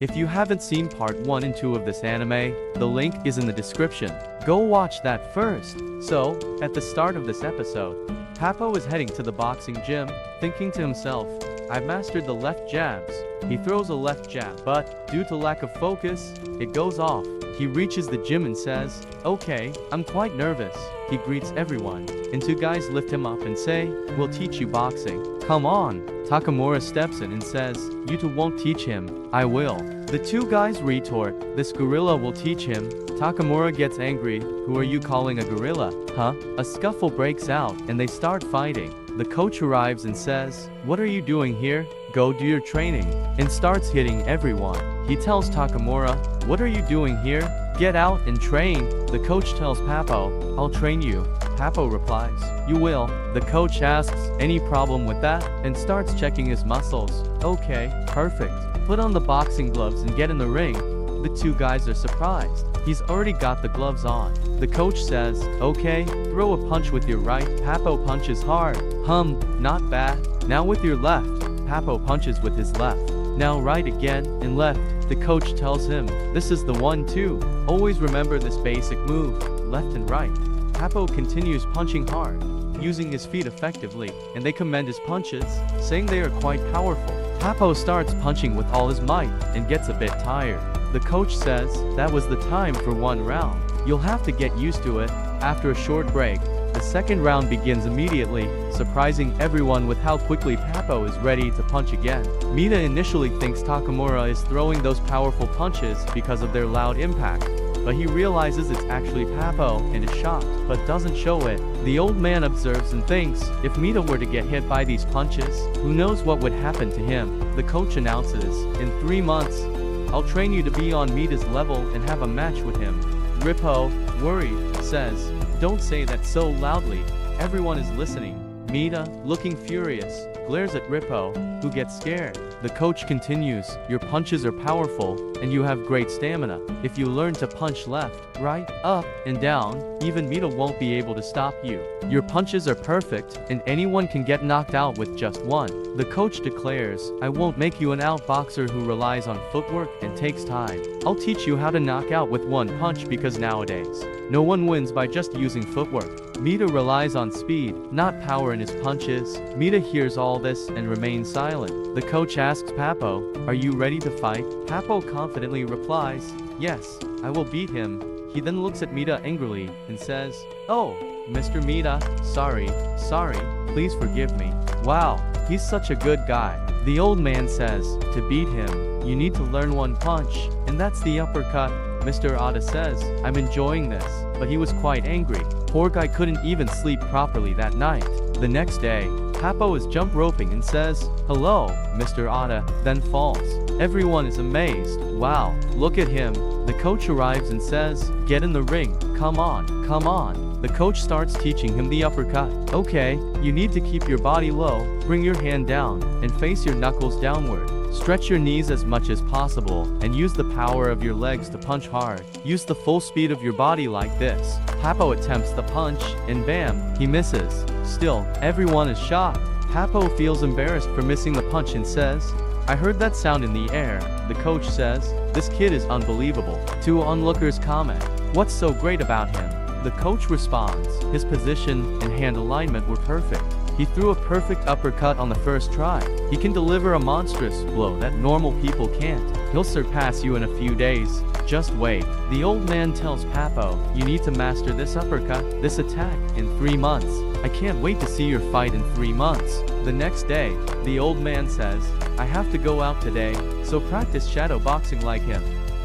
If you haven't seen part 1 and 2 of this anime, the link is in the description. Go watch that first. So, at the start of this episode, Papo is heading to the boxing gym, thinking to himself, I've mastered the left jabs. He throws a left jab, but due to lack of focus, it goes off. He reaches the gym and says, okay, I'm quite nervous. He greets everyone, and 2 guys lift him up and say, we'll teach you boxing. Come on. Takamura steps in and says, you 2 won't teach him, I will. The 2 guys retort, this gorilla will teach him. Takamura gets angry, who are you calling a gorilla, huh? A scuffle breaks out, and they start fighting. The coach arrives and says, what are you doing here? Go do your training, and starts hitting everyone. He tells Takamura, what are you doing here? Get out and train. The coach tells Papo, I'll train you. Papo replies, you will. The coach asks, any problem with that? And starts checking his muscles. Okay, perfect. Put on the boxing gloves and get in the ring. The 2 guys are surprised. He's already got the gloves on. The coach says, okay, throw a punch with your right. Papo punches hard. Not bad. Now with your left. Papo punches with his left. Now right again, and left. The coach tells him, this is the one too. Always remember this basic move, left and right. Papo continues punching hard, using his feet effectively, and they commend his punches, saying they are quite powerful. Papo starts punching with all his might, and gets a bit tired. The coach says, that was the time for 1 round. You'll have to get used to it. After a short break, the second round begins immediately, surprising everyone with how quickly Papo is ready to punch again. Mina initially thinks Takamura is throwing those powerful punches because of their loud impact, but he realizes it's actually Papo and is shocked, but doesn't show it. The old man observes and thinks, if Mita were to get hit by these punches, who knows what would happen to him. The coach announces, in 3 months, I'll train you to be on Mita's level and have a match with him. Rippo, worried, says, don't say that so loudly. Everyone is listening. Mita, looking furious, glares at Rippo, who gets scared. The coach continues, your punches are powerful, and you have great stamina. If you learn to punch left, right, up, and down, even Mita won't be able to stop you. Your punches are perfect, and anyone can get knocked out with just one. The coach declares, I won't make you an outboxer who relies on footwork and takes time. I'll teach you how to knock out with 1 punch because nowadays, no one wins by just using footwork. Mita relies on speed, not power in his punches. Mita hears all this and remains silent. The coach asks Papo, are you ready to fight? Papo confidently replies, yes, I will beat him. He then looks at Mita angrily and says, oh, Mr. Mita, sorry, please forgive me. Wow, he's such a good guy. The old man says, to beat him, you need to learn 1 punch, and that's the uppercut. Mr. Oda says, I'm enjoying this, but he was quite angry. Poor guy couldn't even sleep properly that night. The next day, Papo is jump roping and says, hello, Mr. Oda, then falls. Everyone is amazed. Wow, look at him. The coach arrives and says, get in the ring, come on. The coach starts teaching him the uppercut. Okay, you need to keep your body low, bring your hand down, and face your knuckles downward. Stretch your knees as much as possible, and use the power of your legs to punch hard. Use the full speed of your body like this. Papo attempts the punch, and bam, he misses. Still, everyone is shocked. Papo feels embarrassed for missing the punch and says, I heard that sound in the air. The coach says, this kid is unbelievable. 2 onlookers comment, what's so great about him? The coach responds, his position and hand alignment were perfect. He threw a perfect uppercut on the first try. He can deliver a monstrous blow that normal people can't. He'll surpass you in a few days. Just wait. The old man tells Papo, you need to master this uppercut, this attack, in 3 months. I can't wait to see your fight in 3 months. The next day, the old man says, I have to go out today, so practice shadow boxing like him.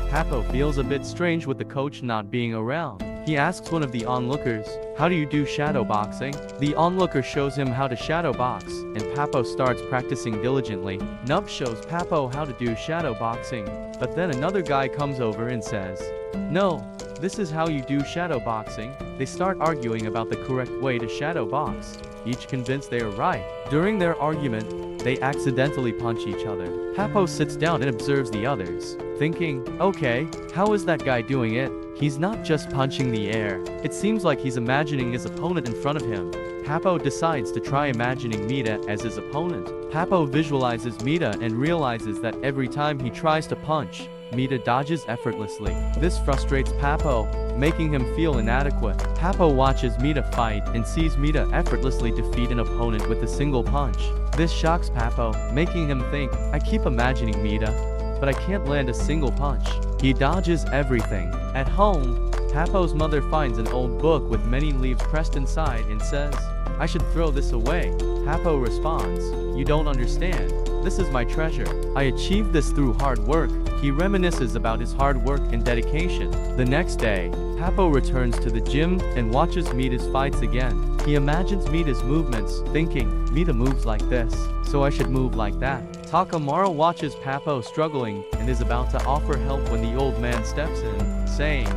Papo feels a bit strange with the coach not being around. He asks one of the onlookers, how do you do shadow boxing? The onlooker shows him how to shadow box, and Papo starts practicing diligently. Nub shows Papo how to do shadow boxing, but then another guy comes over and says, no, this is how you do shadow boxing. They start arguing about the correct way to shadow box, each convinced they are right. During their argument, they accidentally punch each other. Papo sits down and observes the others, thinking, okay, how is that guy doing it? He's not just punching the air. It seems like he's imagining his opponent in front of him. Papo decides to try imagining Mita as his opponent. Papo visualizes Mita and realizes that every time he tries to punch, Mita dodges effortlessly. This frustrates Papo, making him feel inadequate. Papo watches Mita fight and sees Mita effortlessly defeat an opponent with a single punch. This shocks Papo, making him think, I keep imagining Mita, but I can't land a single punch. He dodges everything. At home, Papo's mother finds an old book with many leaves pressed inside and says, I should throw this away. Papo responds, you don't understand. This is my treasure. I achieved this through hard work. He reminisces about his hard work and dedication. The next day, Papo returns to the gym and watches Mita's fights again. He imagines Mita's movements, thinking, Mita moves like this, so I should move like that. Takamura watches Papo struggling and is about to offer help when the old man steps in, saying,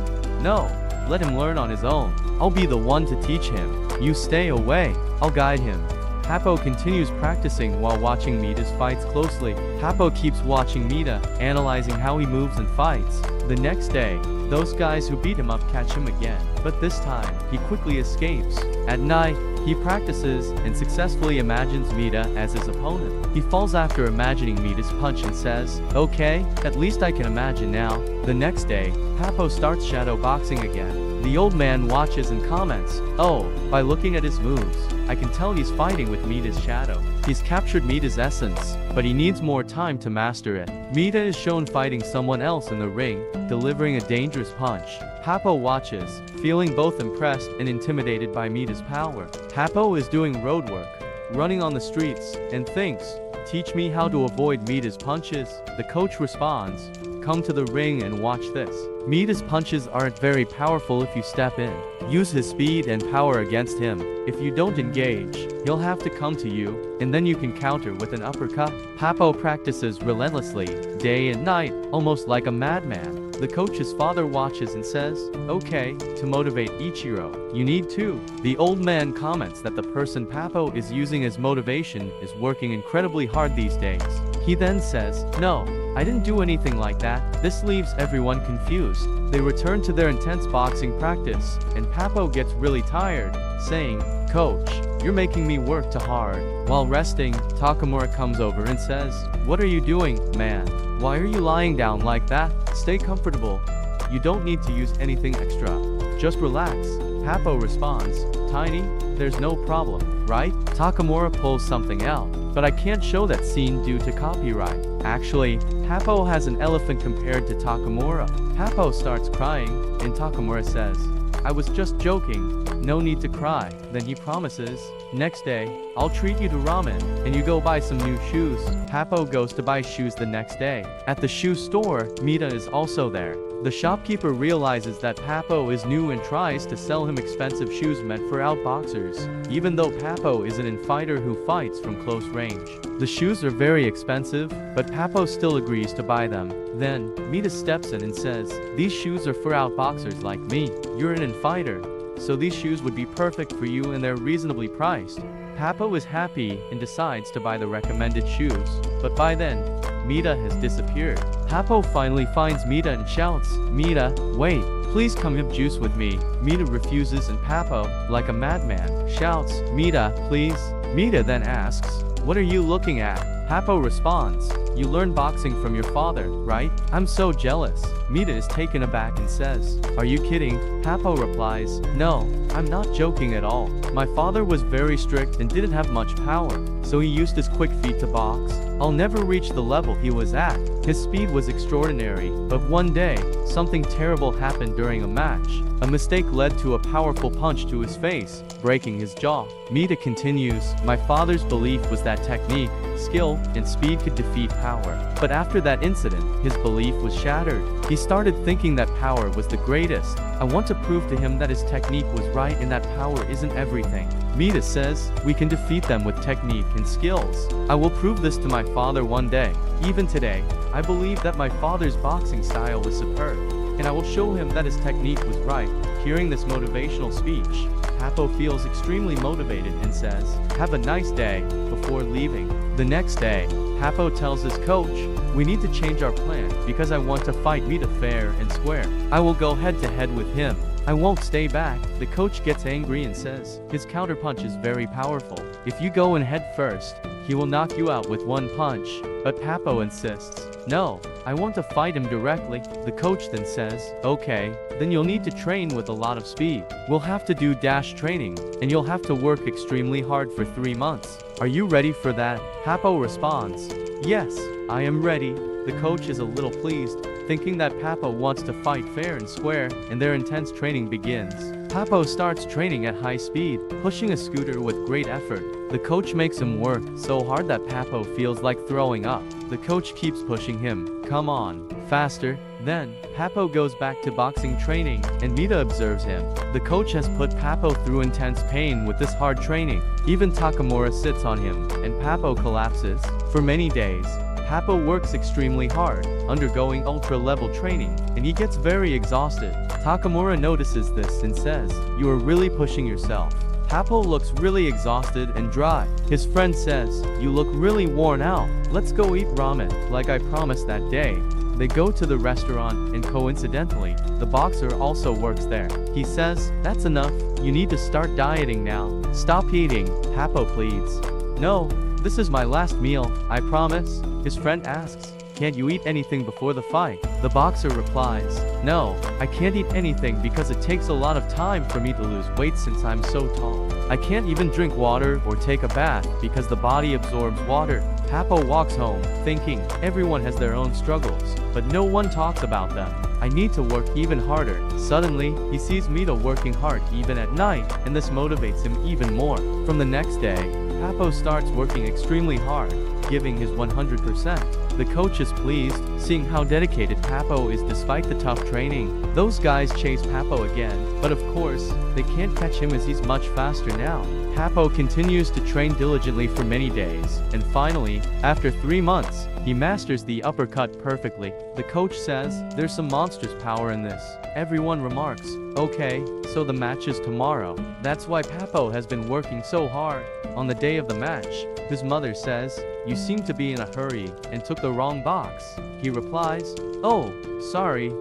no, let him learn on his own. I'll be the one to teach him. You stay away. I'll guide him. Papo continues practicing while watching Mita's fights closely. Papo keeps watching Mita, analyzing how he moves and fights. The next day, those guys who beat him up catch him again, but this time, he quickly escapes. At night, he practices and successfully imagines Mita as his opponent. He falls after imagining Mita's punch and says, okay, at least I can imagine now. The next day, Papo starts shadow boxing again. The old man watches and comments, oh, by looking at his moves, I can tell he's fighting with Mita's shadow. He's captured Mita's essence, but he needs more time to master it. Mita is shown fighting someone else in the ring, delivering a dangerous punch. Papo watches, feeling both impressed and intimidated by Mita's power. Papo is doing road work, running on the streets, and thinks, teach me how to avoid Mita's punches. The coach responds, come to the ring and watch this. Mita's punches aren't very powerful if you step in. Use his speed and power against him. If you don't engage, he'll have to come to you, and then you can counter with an uppercut. Papo practices relentlessly, day and night, almost like a madman. The coach's father watches and says, okay, to motivate Ichiro, you need to. The old man comments that the person Papo is using as motivation is working incredibly hard these days. He then says, no, I didn't do anything like that. This leaves everyone confused. They return to their intense boxing practice, and Papo gets really tired, saying, Coach, you're making me work too hard. While resting, Takamura comes over and says, what are you doing, man? Why are you lying down like that? Stay comfortable. You don't need to use anything extra. Just relax. Papo responds, Tiny, there's no problem, right? Takamura pulls something out, but I can't show that scene due to copyright. Actually, Papo has an elephant compared to Takamura. Papo starts crying, and Takamura says, I was just joking, no need to cry. Then he promises, next day, I'll treat you to ramen, and you go buy some new shoes. Papo goes to buy shoes the next day. At the shoe store, Mita is also there. The shopkeeper realizes that Papo is new and tries to sell him expensive shoes meant for outboxers, even though Papo is an fighter who fights from close range. The shoes are very expensive, but Papo still agrees to buy them. Then, Mita steps in and says, these shoes are for outboxers like me. You're an fighter, so these shoes would be perfect for you and they're reasonably priced. Papo is happy and decides to buy the recommended shoes, but by then, Mita has disappeared. Papo finally finds Mita and shouts, Mita, wait, please come have juice with me. Mita refuses and Papo, like a madman, shouts, Mita, please. Mita then asks, what are you looking at? Papo responds, you learned boxing from your father, right? I'm so jealous. Mita is taken aback and says, are you kidding? Papo replies, no, I'm not joking at all. My father was very strict and didn't have much power, so he used his quick feet to box. I'll never reach the level he was at. His speed was extraordinary, but one day, something terrible happened during a match. A mistake led to a powerful punch to his face, breaking his jaw. Mita continues, my father's belief was that technique, skill, and speed could defeat power. But after that incident, his belief was shattered. He started thinking that power was the greatest. I want to prove to him that his technique was right and that power isn't everything. Mita says, we can defeat them with technique and skills. I will prove this to my father one day. Even today, I believe that my father's boxing style was superb, and I will show him that his technique was right. Hearing this motivational speech, Papo feels extremely motivated and says, have a nice day, before leaving. The next day, Papo tells his coach, we need to change our plan because I want to fight Mita fair and square. I will go head to head with him. I won't stay back. The coach gets angry and says, his counterpunch is very powerful. If you go in head first, he will knock you out with one punch. But Papo insists, no, I want to fight him directly. The coach then says, okay, then you'll need to train with a lot of speed. We'll have to do dash training, and you'll have to work extremely hard for 3 months. Are you ready for that? Papo responds, yes, I am ready. The coach is a little pleased, thinking that Papo wants to fight fair and square, and their intense training begins. Papo starts training at high speed, pushing a scooter with great effort. The coach makes him work so hard that Papo feels like throwing up. The coach keeps pushing him. Come on, faster. Then, Papo goes back to boxing training, and Mita observes him. The coach has put Papo through intense pain with this hard training. Even Takamura sits on him, and Papo collapses. For many days, Papo works extremely hard, undergoing ultra-level training, and he gets very exhausted. Takamura notices this and says, you are really pushing yourself. Papo looks really exhausted and dry. His friend says, you look really worn out. Let's go eat ramen, like I promised that day. They go to the restaurant, and coincidentally, the boxer also works there. He says, that's enough, you need to start dieting now. Stop eating, Papo pleads. No, this is my last meal, I promise. His friend asks, can't you eat anything before the fight? The boxer replies, no, I can't eat anything because it takes a lot of time for me to lose weight since I'm so tall. I can't even drink water or take a bath because the body absorbs water. Papo walks home, thinking, everyone has their own struggles, but no one talks about them. I need to work even harder. Suddenly, he sees Mita working hard even at night, and this motivates him even more. From the next day, Papo starts working extremely hard, giving his 100%. The coach is pleased, seeing how dedicated Papo is despite the tough training. Those guys chase Papo again, but of course, they can't catch him as he's much faster now. Papo continues to train diligently for many days, and finally, after 3 months, he masters the uppercut perfectly. The coach says, there's some monstrous power in this. Everyone remarks, okay, so the match is tomorrow. That's why Papo has been working so hard. On the day of the match, his mother says, you seem to be in a hurry and took the wrong box. He replies, oh, sorry,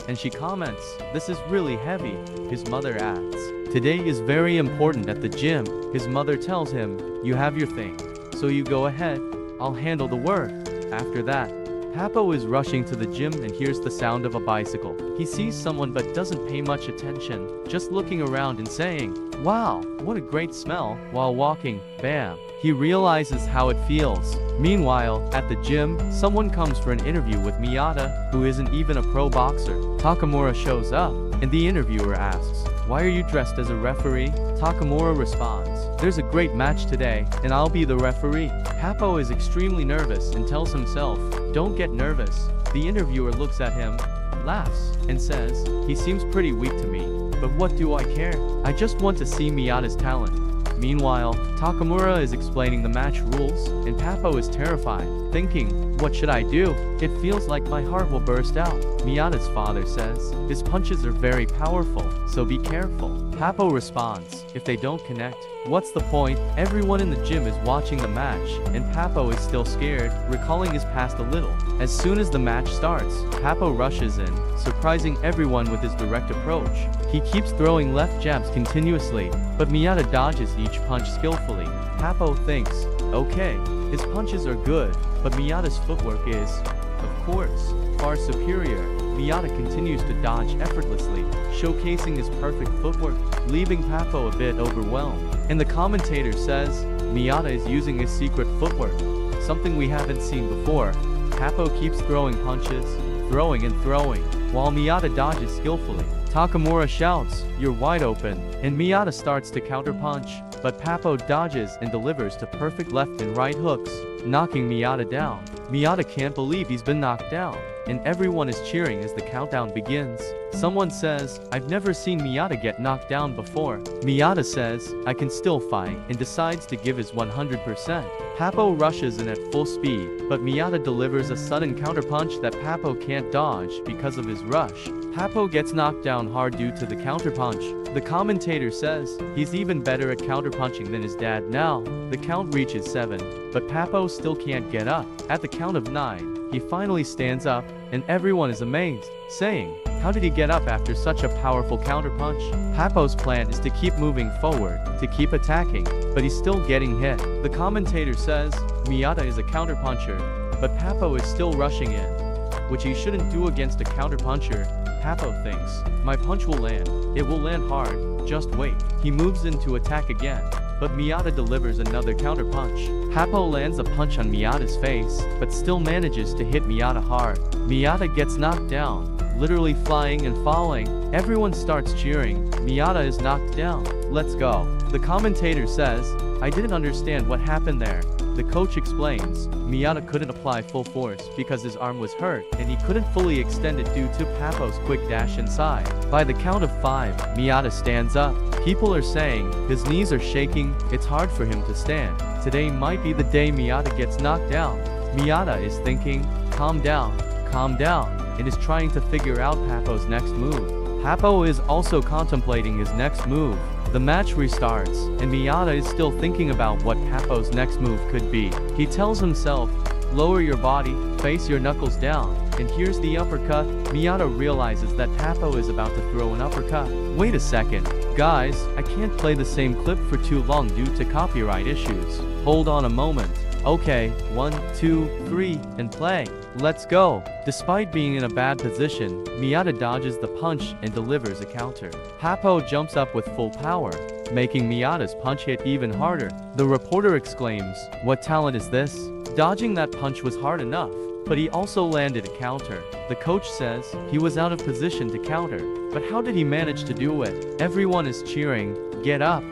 and she comments, this is really heavy. His mother adds, today is very important at the gym. His mother tells him, you have your thing, so you go ahead, I'll handle the work. After that, Papo is rushing to the gym and hears the sound of a bicycle. He sees someone but doesn't pay much attention, just looking around and saying, wow, what a great smell. While walking, bam, he realizes how it feels. Meanwhile, at the gym, someone comes for an interview with Miyata, who isn't even a pro boxer. Takamura shows up, and the interviewer asks, why are you dressed as a referee? Takamura responds, there's a great match today, and I'll be the referee. Papo is extremely nervous and tells himself, don't get nervous. The interviewer looks at him, laughs, and says, he seems pretty weak to me, but what do I care? I just want to see Miyata's talent. Meanwhile, Takamura is explaining the match rules, and Papo is terrified, thinking, what should I do? It feels like my heart will burst out. Miyata's father says, his punches are very powerful, so be careful. Papo responds, if they don't connect, what's the point? Everyone in the gym is watching the match, and Papo is still scared, recalling his past a little. As soon as the match starts, Papo rushes in, surprising everyone with his direct approach. He keeps throwing left jabs continuously, but Miyata dodges each punch skillfully. Papo thinks, okay, his punches are good, but Miyata's footwork is, of course, far superior. Miyata continues to dodge effortlessly, showcasing his perfect footwork, leaving Papo a bit overwhelmed. And the commentator says, Miyata is using his secret footwork, something we haven't seen before. Papo keeps throwing punches, throwing and throwing, while Miyata dodges skillfully. Takamura shouts, you're wide open, and Miyata starts to counterpunch, but Papo dodges and delivers to perfect left and right hooks, knocking Miyata down. Miyata can't believe he's been knocked down, and everyone is cheering as the countdown begins. Someone says, I've never seen Miyata get knocked down before. Miyata says, I can still fight, and decides to give his 100%. Papo rushes in at full speed, but Miyata delivers a sudden counterpunch that Papo can't dodge because of his rush. Papo gets knocked down hard due to the counterpunch. The commentator says, he's even better at counterpunching than his dad now. The count reaches 7, but Papo still can't get up. At the count of 9, he finally stands up, and everyone is amazed, saying, How did he get up after such a powerful counterpunch? Papo's plan is to keep moving forward, to keep attacking, but he's still getting hit. The commentator says, Miyata is a counterpuncher, but Papo is still rushing in, which he shouldn't do against a counterpuncher. Papo thinks, my punch will land. It will land hard, just wait. He moves in to attack again, but Miyata delivers another counterpunch. Papo lands a punch on Miyata's face, but still manages to hit Miyata hard. Miyata gets knocked down, literally flying and falling. Everyone starts cheering. Miyata is knocked down. Let's go. The commentator says, I didn't understand what happened there. The coach explains, Miyata couldn't apply full force because his arm was hurt and he couldn't fully extend it due to Papo's quick dash inside. By the count of 5, Miyata stands up. People are saying, his knees are shaking, it's hard for him to stand. Today might be the day Miyata gets knocked down. Miyata is thinking, calm down, and is trying to figure out Papo's next move. Papo is also contemplating his next move. The match restarts, and Miyata is still thinking about what Papo's next move could be. He tells himself, lower your body, face your knuckles down, and here's the uppercut. Miyata realizes that Papo is about to throw an uppercut. Wait a second. Guys, I can't play the same clip for too long due to copyright issues. Hold on a moment. Okay, 1, 2, 3, and play. Let's go. Despite being in a bad position, Miyata dodges the punch and delivers a counter. Papo jumps up with full power, making Miyata's punch hit even harder. The reporter exclaims, what talent is this? Dodging that punch was hard enough, but he also landed a counter. The coach says, he was out of position to counter, but how did he manage to do it? Everyone is cheering, get up,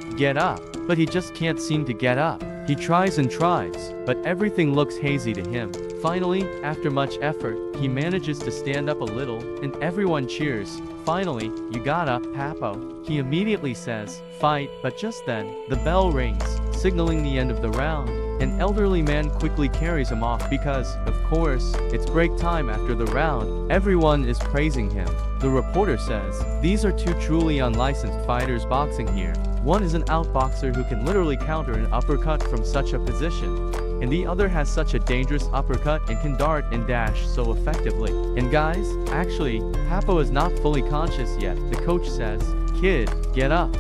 but he just can't seem to get up. He tries and tries, but everything looks hazy to him. Finally, after much effort, he manages to stand up a little, and everyone cheers. Finally, you got up, Papo. He immediately says, fight, but just then, the bell rings, signaling the end of the round. An elderly man quickly carries him off because, of course, it's break time after the round. Everyone is praising him. The reporter says, these are two truly unlicensed fighters boxing here. One is an outboxer who can literally counter an uppercut from such a position, and the other has such a dangerous uppercut and can dart and dash so effectively. And guys, actually, Papo is not fully conscious yet. The coach says, kid, get up,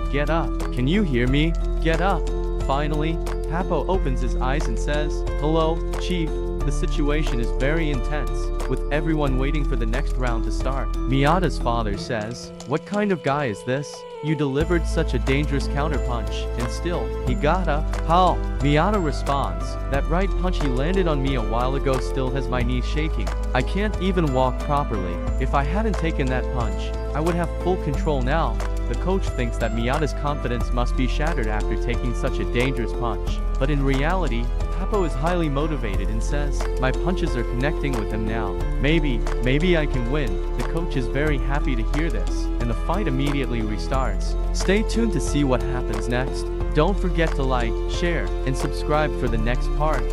can you hear me? Get up. Finally, Papo opens his eyes and says, hello, chief. The situation is very intense, with everyone waiting for the next round to start. Miyata's father says, what kind of guy is this? You delivered such a dangerous counterpunch, and still, he got up. How? Miyata responds, that right punch he landed on me a while ago still has my knees shaking. I can't even walk properly. If I hadn't taken that punch, I would have full control now. The coach thinks that Miyata's confidence must be shattered after taking such a dangerous punch. But in reality, Papo is highly motivated and says, my punches are connecting with him now. Maybe I can win. The coach is very happy to hear this, and the fight immediately restarts. Stay tuned to see what happens next. Don't forget to like, share, and subscribe for the next part.